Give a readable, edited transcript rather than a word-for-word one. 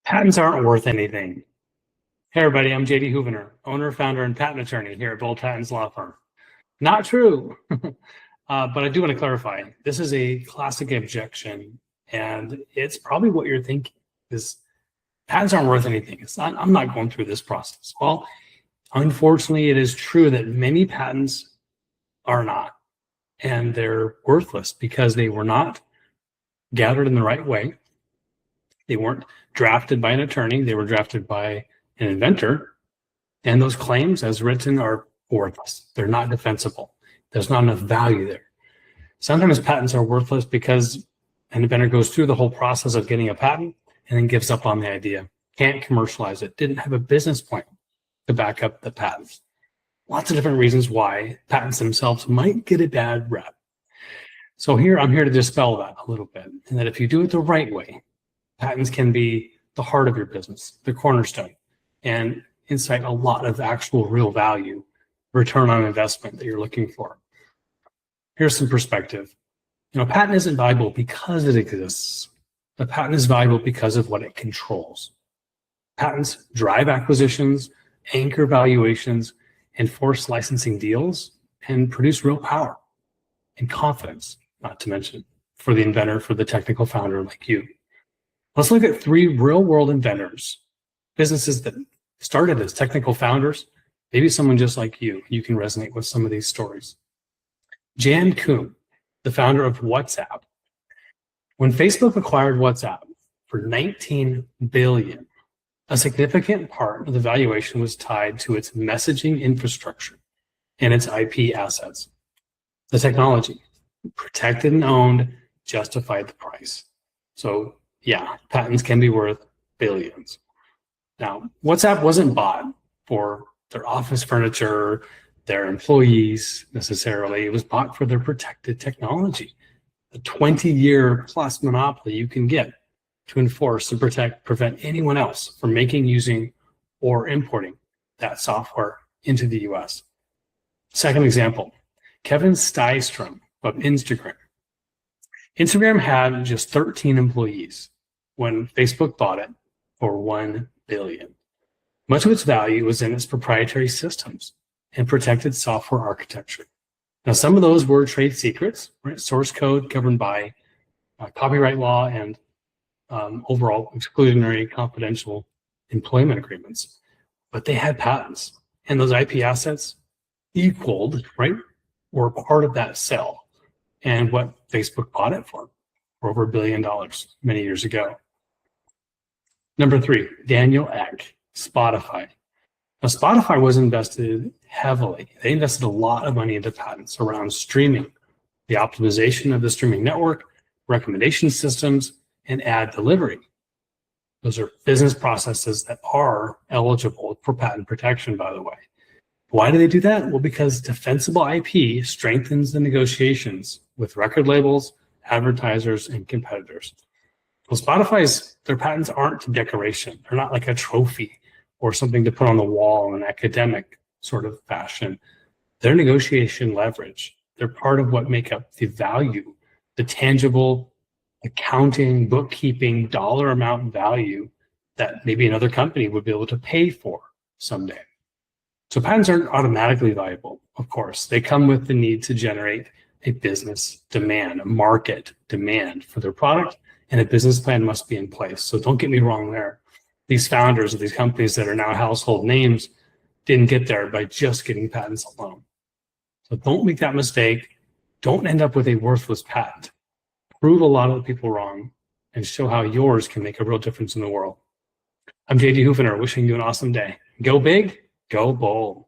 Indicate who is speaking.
Speaker 1: Patents aren't worth anything. Hey everybody, I'm JD Houvener, owner, founder, and patent attorney here at Bold Patents Law Firm. Not true, but I do want to clarify. This is a classic objection, and it's probably what you're thinking, is patents aren't worth anything. I'm not going through this process. Well, unfortunately, it is true that many patents are not, and they're worthless because they were not gathered in the right way. They weren't drafted by an attorney. They were drafted by an inventor. And those claims, as written, are worthless. They're not defensible. There's not enough value there. Sometimes patents are worthless because an inventor goes through the whole process of getting a patent and then gives up on the idea. Can't commercialize it. Didn't have a business plan to back up the patents. Lots of different reasons why patents themselves might get a bad rep. So I'm here to dispel that a little bit. And that if you do it the right way, patents can be the heart of your business, the cornerstone, and incite a lot of actual real value, return on investment that you're looking for. Here's some perspective. A patent isn't valuable because it exists. A patent is valuable because of what it controls. Patents drive acquisitions, anchor valuations, enforce licensing deals, and produce real power and confidence, not to mention for the inventor, for the technical founder like you. Let's look at 3 real-world inventors, businesses that started as technical founders. Maybe someone just like you can resonate with some of these stories. Jan Koum, the founder of WhatsApp. When Facebook acquired WhatsApp for $19 billion, a significant part of the valuation was tied to its messaging infrastructure and its IP assets. The technology, protected and owned, justified the price. So yeah, patents can be worth billions. Now, WhatsApp wasn't bought for their office furniture, their employees necessarily. It was bought for their protected technology, a 20-year plus monopoly you can get to enforce and prevent anyone else from making, using, or importing that software into the US. Second example, Kevin Stystrom of Instagram. Instagram had just 13 employees when Facebook bought it for $1 billion. Much of its value was in its proprietary systems and protected software architecture. Now, some of those were trade secrets, right? Source code governed by copyright law and overall exclusionary confidential employment agreements. But they had patents, and those IP assets equaled, right, were part of that sale and what Facebook bought it for over $1 billion many years ago. Number 3, Daniel Ek, Spotify. Now, Spotify was invested heavily. They invested a lot of money into patents around streaming, the optimization of the streaming network, recommendation systems, and ad delivery. Those are business processes that are eligible for patent protection, by the way. Why do they do that? Well, because defensible IP strengthens the negotiations with record labels, advertisers, and competitors. Well, their patents aren't decoration. They're not like a trophy or something to put on the wall in an academic sort of fashion. They're negotiation leverage. They're part of what make up the value, the tangible accounting, bookkeeping, dollar amount value that maybe another company would be able to pay for someday. So patents aren't automatically valuable, of course. They come with the need to generate a business demand, a market demand for their product, and a business plan must be in place. So don't get me wrong there. These founders of these companies that are now household names didn't get there by just getting patents alone. So don't make that mistake. Don't end up with a worthless patent. Prove a lot of the people wrong and show how yours can make a real difference in the world. I'm JD Houvener, wishing you an awesome day. Go big, go bold.